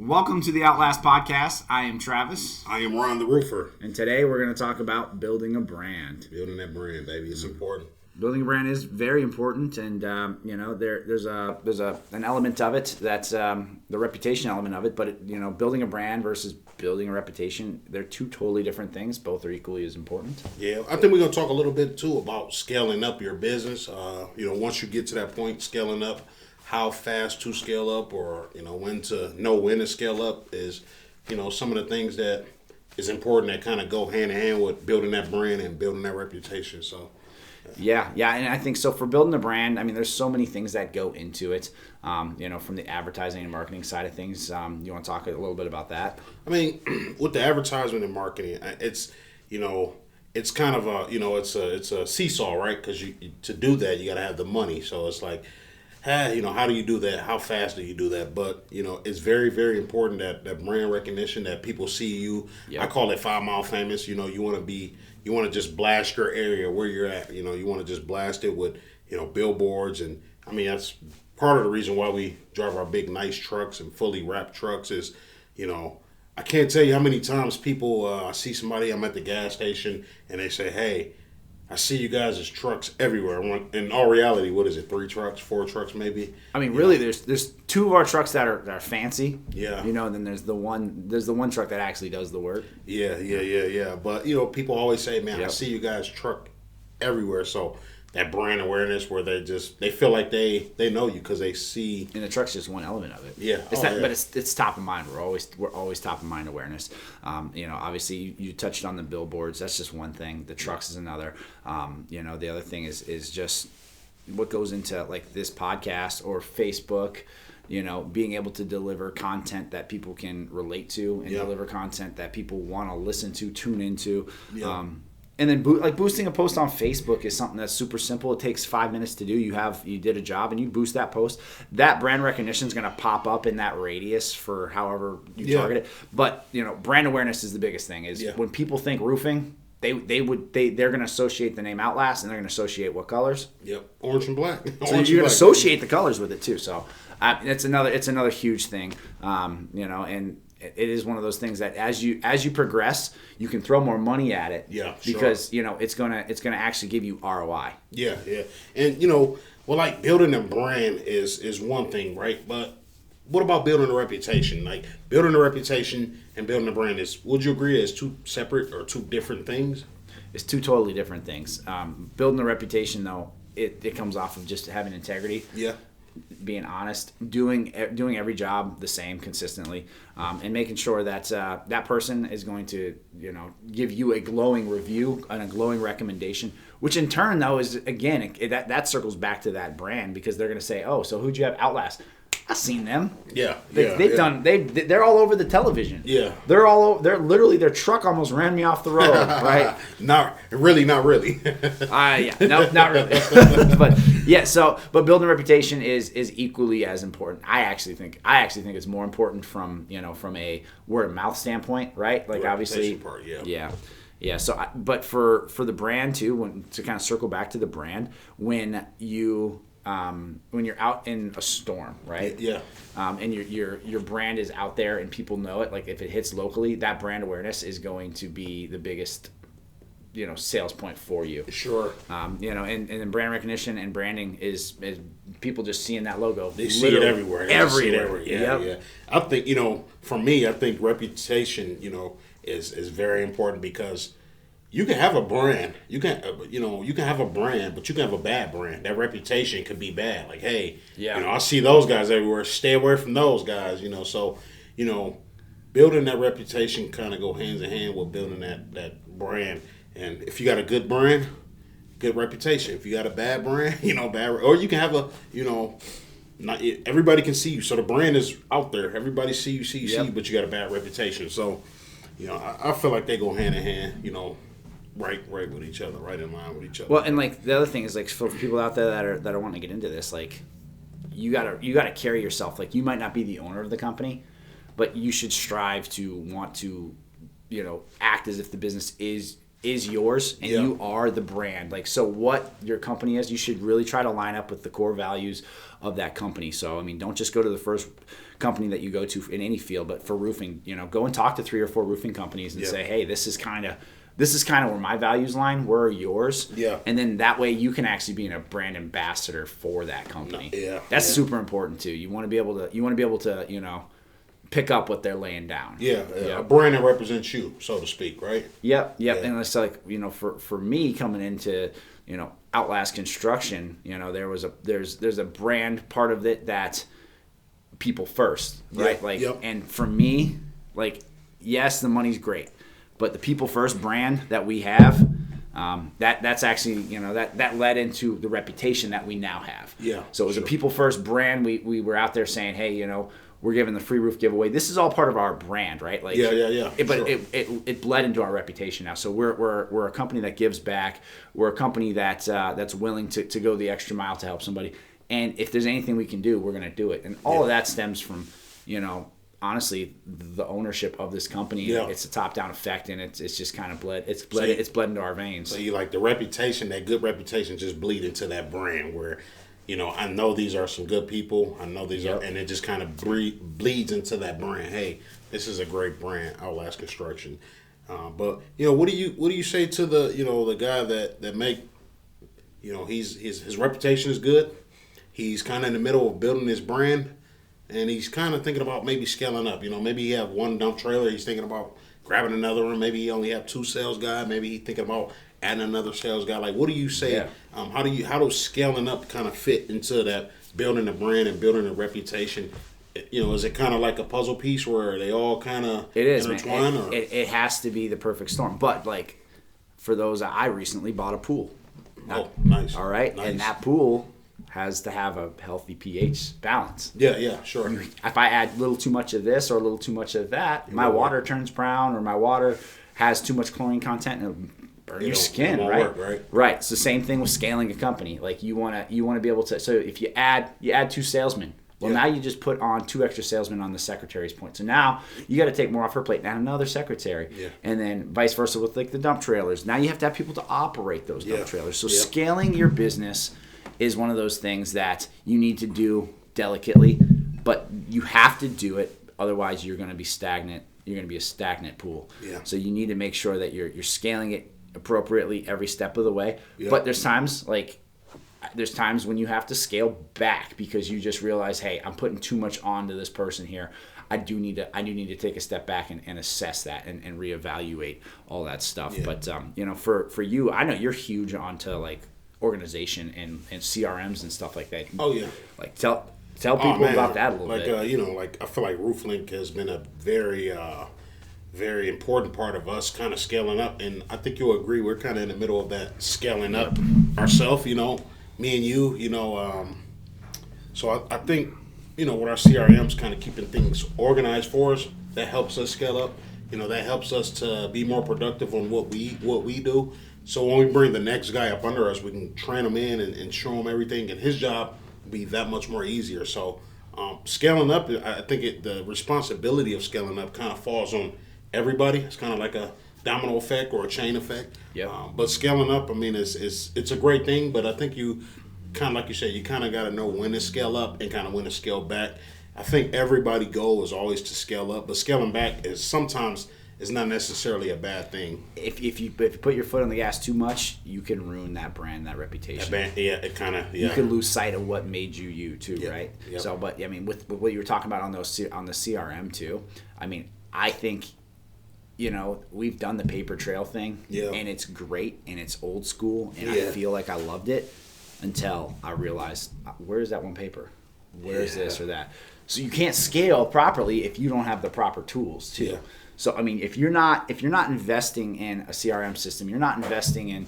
Welcome to the Outlast Podcast. I am Travis. I am Ron the Roofer. And today we're going to talk about building a brand. Building that brand, baby. It's important. Building a brand is very important, and there's an element of it that's the reputation element of it. But building a brand versus building a reputation, they're two totally different things. Both are equally as important. Yeah, I think we're going to talk a little bit too about scaling up your business. Once you get to that point, scaling up, how fast to scale up, or when to know when to scale up is some of the things that is important that kind of go hand in hand with building that brand and building that reputation. So. Yeah, and I think so for building a brand, I mean, there's so many things that go into it, from the advertising and marketing side of things. You want to talk a little bit about that? I mean, with the advertisement and marketing, it's kind of it's a seesaw, right? Because to do that, you got to have the money. So it's like, hey, how do you do that? How fast do you do that? But, it's very, very important that brand recognition, that people see you. Yep. I call it 5 Mile Famous. You want to just blast your area where you're at. You want to just blast it with, billboards. And, I mean, that's part of the reason why we drive our big, nice trucks and fully wrapped trucks is, I can't tell you how many times people, I see somebody, I'm at the gas station, and they say, hey, I see you guys' trucks everywhere. In all reality, what is it? 3 trucks, 4 trucks, maybe? I mean, really, there's 2 of our trucks that are fancy. Yeah. And then there's the one truck that actually does the work. Yeah. But people always say, man, yep. I see you guys' truck everywhere. So that brand awareness where they feel like they know you because they see. And the truck's just one element of it. Yeah. But it's top of mind. We're always top of mind awareness. Obviously you touched on the billboards. That's just one thing. The trucks is another. The other thing is just what goes into like this podcast or Facebook. Being able to deliver content that people can relate to and deliver content that people want to listen to, tune into. Yeah. And then boosting a post on Facebook is something that's super simple. It takes 5 minutes to do. You did a job and you boost that post. That brand recognition is going to pop up in that radius for however you target it. But brand awareness is the biggest thing. When people think roofing, they're going to associate the name Outlast and they're going to associate what colors? Yep, orange and black. So you're going to associate the colors with it too. So it's another huge thing. And it is one of those things that as you progress, you can throw more money at it. Yeah, because it's gonna actually give you ROI. Yeah. And like building a brand is one thing, right? But what about building a reputation? Like building a reputation and building a brand would you agree is 2 separate or 2 different things? It's 2 totally different things. Building a reputation though, it comes off of just having integrity. Yeah. Being honest, doing every job the same consistently, and making sure that that person is going to give you a glowing review and a glowing recommendation, which in turn though is again that circles back to that brand because they're going to say, oh, so who'd you have? Outlast. I've seen them. Yeah, they're all over the television. Yeah, they're literally their truck almost ran me off the road. Right? Not really. No, not really. But building a reputation is equally as important. I actually think it's more important from a word of mouth standpoint, right? Like obviously, part, yeah. So, but for the brand too, to kind of circle back to the brand, when you're out in a storm, right? Yeah. And your brand is out there and people know it. Like if it hits locally, that brand awareness is going to be the biggest, sales point for you. Sure. And then brand recognition and branding is people just seeing that logo. They see it everywhere. Everywhere. Yeah. I think for me, I think reputation, is very important because. You can have a brand. You can have a brand, but you can have a bad brand. That reputation could be bad. Like, hey, I see those guys everywhere. Stay away from those guys. So, building that reputation kind of go hands in hand with building that brand. And if you got a good brand, good reputation. If you got a bad brand, bad. Or you can have not everybody can see you. So the brand is out there. Everybody see you, but you got a bad reputation. So, I feel like they go hand in hand. Right with each other, right in line with each other. Well, and like the other thing is like for people out there that are wanting to get into this, like you gotta carry yourself. Like you might not be the owner of the company, but you should strive to want to, act as if the business is is yours, and you are the brand. Like, so what your company is, you should really try to line up with the core values of that company. So, I mean, don't just go to the first company that you go to in any field, but for roofing, go and talk to 3 or 4 roofing companies and say, hey, this is kind of where my values line. Where are yours? Yeah. And then that way you can actually be a brand ambassador for that company. Yeah. That's super important too. You want to be able to, pick up what they're laying down. Yeah. A brand that represents you, so to speak, right? Yep. Yeah. And it's like, for me coming into, Outlast Construction, there's a brand part of it that people first, right? And for me, like, yes, the money's great, but the people first brand that we have, that's actually, that led into the reputation that we now have. Yeah. So it was a people first brand. We were out there saying, hey, we're giving the free roof giveaway. This is all part of our brand, right? Like, yeah. But it bled into our reputation now. So we're a company that gives back. We're a company that's willing to go the extra mile to help somebody. And if there's anything we can do, we're going to do it. And all of that stems from, honestly, the ownership of this company. Yeah. It's a top-down effect, and it's just kind of bled into our veins. So you like the reputation, that good reputation, just bleed into that brand where, I know these are some good people. I know these are, and it just kind of bleeds into that brand. Hey, this is a great brand, Outlast Construction. But what do you say to the the guy that make, his reputation is good. He's kind of in the middle of building his brand, and he's kind of thinking about maybe scaling up. Maybe he have one dump trailer. He's thinking about grabbing another one. Maybe he only have 2 sales guys. Maybe he's thinking about adding another sales guy. Like, what do you say? Yeah. How does scaling up kind of fit into that, building a brand and building a reputation? Is it kind of like a puzzle piece where they all kind of intertwine? Man. It has to be the perfect storm. But like, for those, I recently bought a pool. Nice. All right, nice. And that pool has to have a healthy pH balance. Yeah, sure. If I add a little too much of this or a little too much of that, my water turns brown, or my water has too much chlorine content, and it'll burn your skin, right? Right. It's the same thing with scaling a company. Like, you want to be able to. So if you add 2 salesmen. Well, now you just put on 2 extra salesmen on the secretary's point. So now you got to take more off her plate. Now another secretary. Yeah. And then vice versa with like the dump trailers. Now you have to have people to operate those dump trailers. So scaling your business is one of those things that you need to do delicately, but you have to do it. Otherwise, you're going to be stagnant. You're going to be a stagnant pool. Yeah. So you need to make sure that you're scaling it appropriately every step of the way. Yeah. But there's times when you have to scale back because you just realize, hey, I'm putting too much onto this person here. I do need to take a step back and assess that and reevaluate all that stuff. Yeah. But for you, I know you're huge onto like organization and CRMs and stuff like that. Oh yeah. Like tell people about that a little bit. I feel like RoofLink has been a very very important part of us kind of scaling up, and I think you'll agree we're kind of in the middle of that scaling up ourselves. Me and you. So I think with our CRMs kind of keeping things organized for us, that helps us scale up. That helps us to be more productive on what we do. So when we bring the next guy up under us, we can train him in and show him everything, and his job will be that much more easier. So scaling up, I think the responsibility of scaling up kind of falls on everybody. It's kind of like a domino effect or a chain effect. Yeah. But scaling up, I mean, it's a great thing, but I think you kind of, like you said, you kind of got to know when to scale up and kind of when to scale back. I think everybody's goal is always to scale up, but scaling back is sometimes not necessarily a bad thing. If you put your foot on the gas too much, you can ruin that brand, that reputation. It kind of. You can lose sight of what made you too, right? Yep. So, but I mean, with what you were talking about on the CRM too. I mean, I think, we've done the paper trail thing, and it's great, and it's old school, and I feel like I loved it until I realized, where's that one paper? Where's this or that? So you can't scale properly if you don't have the proper tools too. Yeah. So I mean, if you're not investing in a CRM system, you're not investing in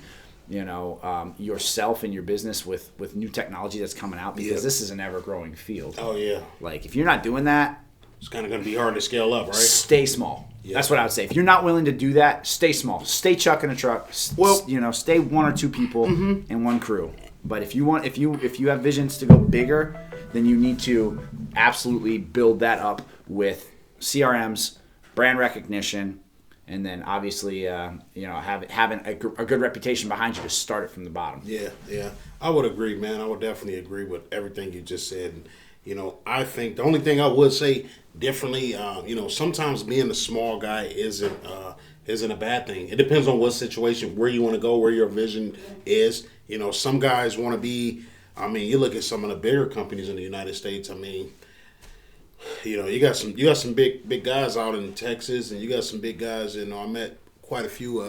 yourself and your business with new technology that's coming out, because this is an ever growing field. Oh yeah. Like, if you're not doing that, it's kind of going to be hard to scale up, right? Stay small. Yeah. That's what I would say. If you're not willing to do that, stay small. Stay chucking a truck. Stay 1 or 2 people and 1 crew. But if you have visions to go bigger, then you need to absolutely build that up with CRMs, brand recognition, and then obviously having a good reputation behind you to start it from the bottom. Yeah. I would agree, man. I would definitely agree with everything you just said. And, I think the only thing I would say differently, sometimes being a small guy isn't a bad thing. It depends on what situation, where you want to go, where your vision is. Some guys want to be. I mean, you look at some of the bigger companies in the United States. I mean, you got some big guys out in Texas, and you got some big guys. I met quite a few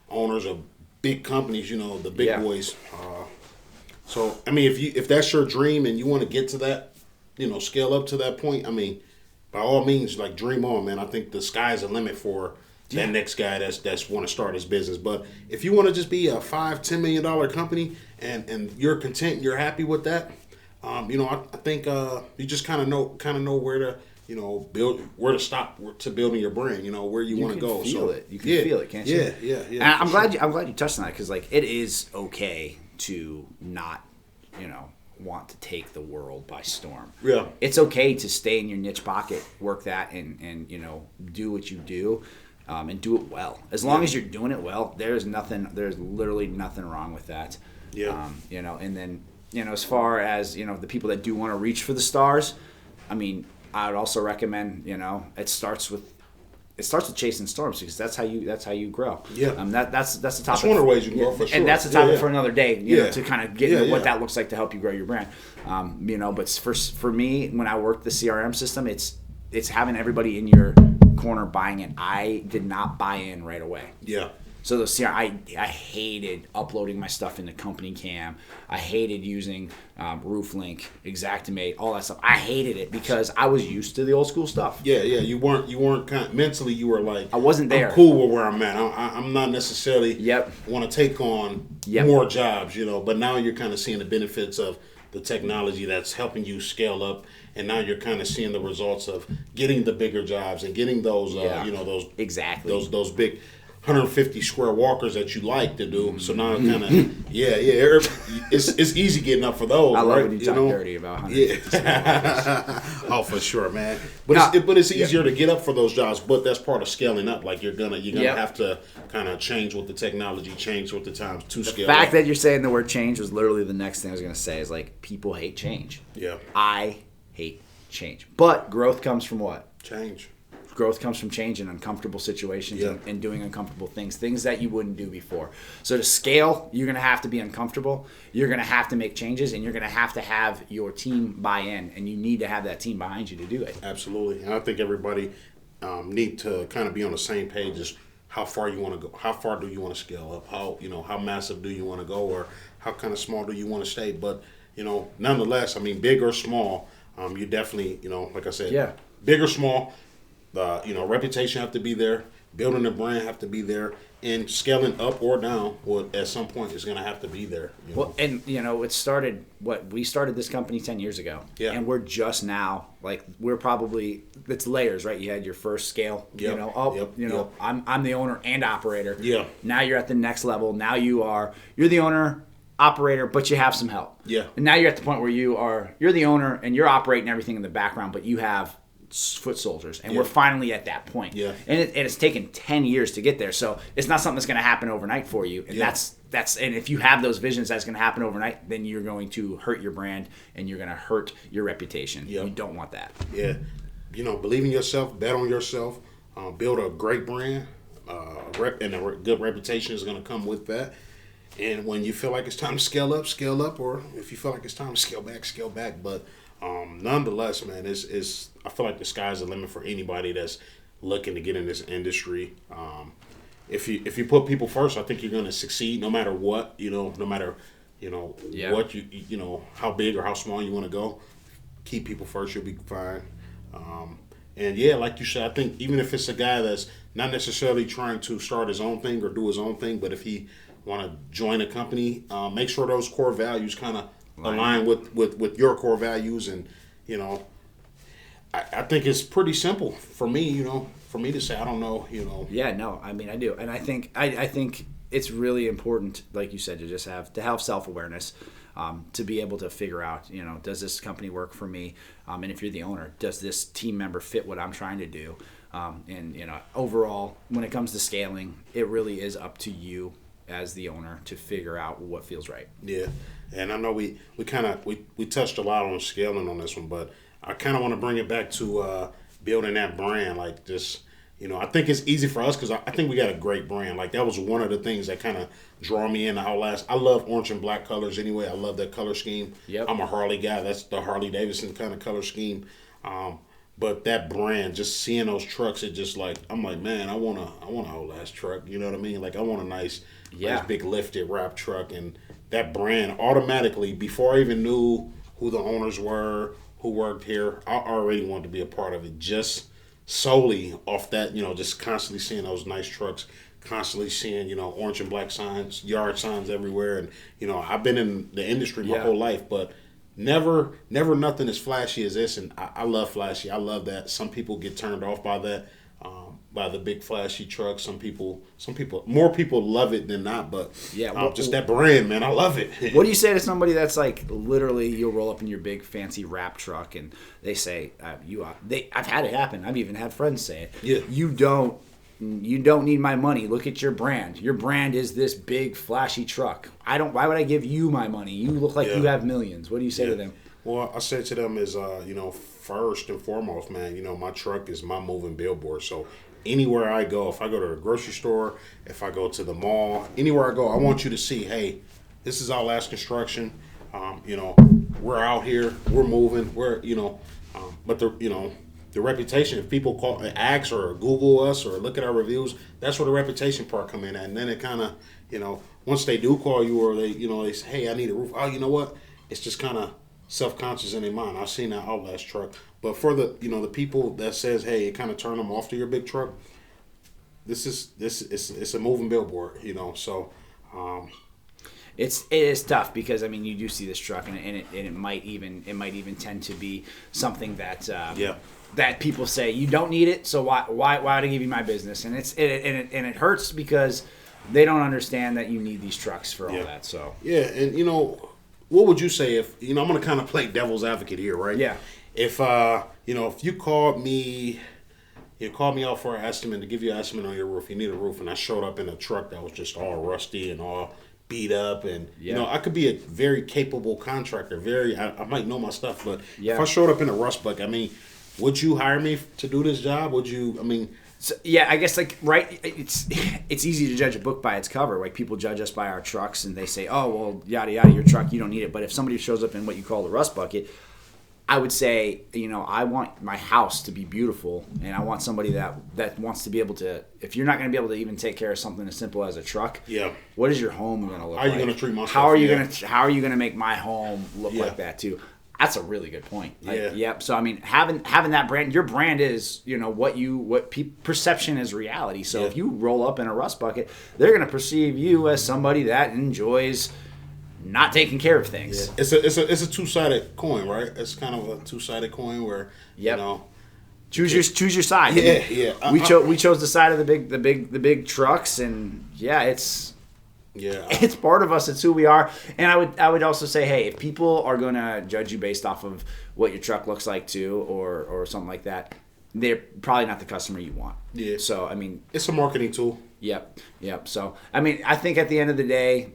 owners of big companies. The big boys. So I mean, if that's your dream and you want to get to that, scale up to that point. I mean, by all means, like dream on, man. I think the sky's the limit for that next guy that's want to start his business. But if you want to just be a $5-10 million company and you're content, and you're happy with that, I think you just kind of know where to build, where to stop to building your brand. Where you want to go. You can feel it, can't you? Yeah. And I'm glad you touched on that, because like it is okay to not want to take the world by storm. Yeah. It's okay to stay in your niche pocket, work that, and do what you do. And do it well. As long as you're doing it well, there's literally nothing wrong with that. Yeah. And then, as far as, the people that do want to reach for the stars, I mean, I would also recommend, it starts with chasing storms, because that's how you grow. Yeah. That's the topic. That's one of the ways you grow, for sure. And that's a topic for another day, to kind of get into what that looks like to help you grow your brand. But for me, when I worked the CRM system, it's having everybody in your corner buying it. I did not buy in right away. Yeah. So I hated uploading my stuff into Company Cam. I hated using RoofLink, Xactimate, all that stuff. I hated it because I was used to the old school stuff. Yeah. You weren't kind of, mentally. You were like, I wasn't there. I'm cool with where I'm at. I'm not necessarily Yep. want to take on more jobs. But now you're kind of seeing the benefits of the technology that's helping you scale up, and now you're kind of seeing the results of getting the bigger jobs and getting those those exactly those big 150 square walkers that you like to do. So now kind of it's easy getting up for those. I love right? when you talk dirty about 150. Oh, for sure, man. But it's easier to get up for those jobs. But that's part of scaling up. Like you're gonna have to kind of change with the technology, change with the times to scale. The fact up. that you're saying the word change was literally the next thing I was gonna say. Is like, people hate change. Yeah. I hate change, but growth comes from what? Change. Growth comes from change in uncomfortable situations and doing uncomfortable things that you wouldn't do before. So to scale, you're going to have to be uncomfortable. You're going to have to make changes, and you're going to have your team buy in, and you need to have that team behind you to do it. Absolutely. And I think everybody need to kind of be on the same page as how far you want to go. How far do you want to scale up? How massive do you want to go, or how kind of small do you want to stay? But, nonetheless, I mean, big or small, you definitely, like I said, big or small, reputation have to be there, building a brand have to be there, and scaling up or down, at some point is going to have to be there. Well, and it started. We started this company 10 years ago, and we're just now it's layers, right? You had your first scale, I'm the owner and operator. Yeah. Now you're at the next level. Now you're the owner, operator, but you have some help. Yeah. And now you're at the point where you're the owner and you're operating everything in the background, but you have foot soldiers, and we're finally at that point. Yeah. And it's taken 10 years to get there, so it's not something that's going to happen overnight for you. And that's and if you have those visions that's going to happen overnight, then you're going to hurt your brand and you're going to hurt your reputation. You don't want that. Yeah. Believe in yourself, bet on yourself, build a great brand, and a good reputation is going to come with that. And when you feel like it's time to scale up, or if you feel like it's time to scale back. But nonetheless, man, I feel like the sky's the limit for anybody that's looking to get in this industry. If you put people first, I think you're going to succeed no matter what. No matter what you how big or how small you want to go. Keep people first, you'll be fine. And like you said, I think even if it's a guy that's not necessarily trying to start his own thing or do his own thing, but if he want to join a company, make sure those core values kind of align with your core values. And I think it's pretty simple for me to say. I don't know. Yeah, no, I mean, I do. And I think it's really important, like you said, to have self-awareness, to be able to figure out, does this company work for me? And if you're the owner, does this team member fit what I'm trying to do? And overall, when it comes to scaling, it really is up to you as the owner to figure out what feels right. Yeah, and I know we touched a lot on scaling on this one, but I kind of want to bring it back to building that brand. Like just, I think it's easy for us because I think we got a great brand. Like that was one of the things that kind of draw me in to Outlast. I love orange and black colors anyway. I love that color scheme. Yep. I'm a Harley guy. That's the Harley Davidson kind of color scheme. But that brand, just seeing those trucks, it just like I'm like, man, I want an Outlast truck. You know what I mean? Like I want a nice big lifted wrap truck, and that brand automatically, before I even knew who the owners were, who worked here, I already wanted to be a part of it. Just solely off that, just constantly seeing those nice trucks, constantly seeing, orange and black signs, yard signs everywhere, and I've been in the industry my whole life, but never nothing as flashy as this, and I love flashy. I love that. Some people get turned off by that, by the big flashy trucks. Some people, more people love it than not. But just that brand, man, I love it. What do you say to somebody that's like literally you'll roll up in your big fancy wrap truck and they say I've had it happen. I've even had friends say it. Yeah. You don't need my money. Look at your brand. Your brand is this big flashy truck. Why would I give you my money? You look like you have millions. What do you say to them? Well, I say to them is, first and foremost, man, my truck is my moving billboard. So anywhere I go, if I go to the grocery store, if I go to the mall, anywhere I go, I want you to see, hey, this is Outlast Construction. We're out here, we're moving, but the reputation, if people call, ask or Google us or look at our reviews, that's where the reputation part come in at. And then it kind of, once they do call you or they say, hey, I need a roof. Oh, you know what? It's just kind of self-conscious in their mind. I've seen that Outlast truck. But for the, the people that says, hey, it kind of turn them off to your big truck, it's a moving billboard, so. It is tough because you do see this truck and it might even tend to be something that that people say you don't need it, so why would I give you my business? And it hurts because they don't understand that you need these trucks for all that. So and what would you say if I'm going to kind of play devil's advocate here, right? Yeah. If if you called me out for an estimate to give you an estimate on your roof, you need a roof, and I showed up in a truck that was just all rusty and all beat up, and I could be a very capable contractor. I might know my stuff, but if I showed up in a rust bucket, would you hire me to do this job? Would you? So, I guess right. It's easy to judge a book by its cover. Like people judge us by our trucks, and they say, "Oh, well, yada yada, your truck, you don't need it." But if somebody shows up in what you call the rust bucket, I would say, I want my house to be beautiful, and I want somebody that wants to be able to. If you're not going to be able to even take care of something as simple as a truck, what is your home going to look like? How are you going to treat my stuff? How are you going to make my home look like that too? That's a really good point. So having that brand, your brand is perception is reality. So if you roll up in a rust bucket, they're going to perceive you as somebody that enjoys not taking care of things. It's a two-sided coin, right? It's kind of a two-sided coin where choose your side. We chose the side of the big trucks, and it's part of us. It's who we are. And I would also say, hey, if people are going to judge you based off of what your truck looks like too, or something like that, they're probably not the customer you want. Yeah. So it's a marketing tool. Yep. So I think at the end of the day,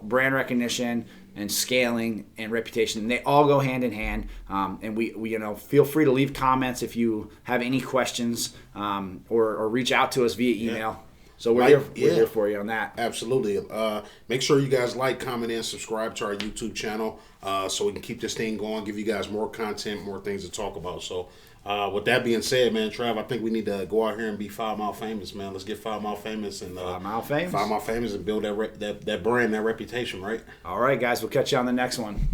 brand recognition and scaling and reputation, they all go hand in hand. And we feel free to leave comments if you have any questions, or reach out to us via email. So we're here for you on that. Absolutely. Make sure you guys like, comment, and subscribe to our YouTube channel, so we can keep this thing going, give you guys more content, more things to talk about. So with that being said, man, Trav, I think we need to go out here and be 5 Mile famous, man. Let's get 5 Mile famous and 5 Mile famous. 5 Mile famous and build that brand, that reputation, right? All right, guys. We'll catch you on the next one.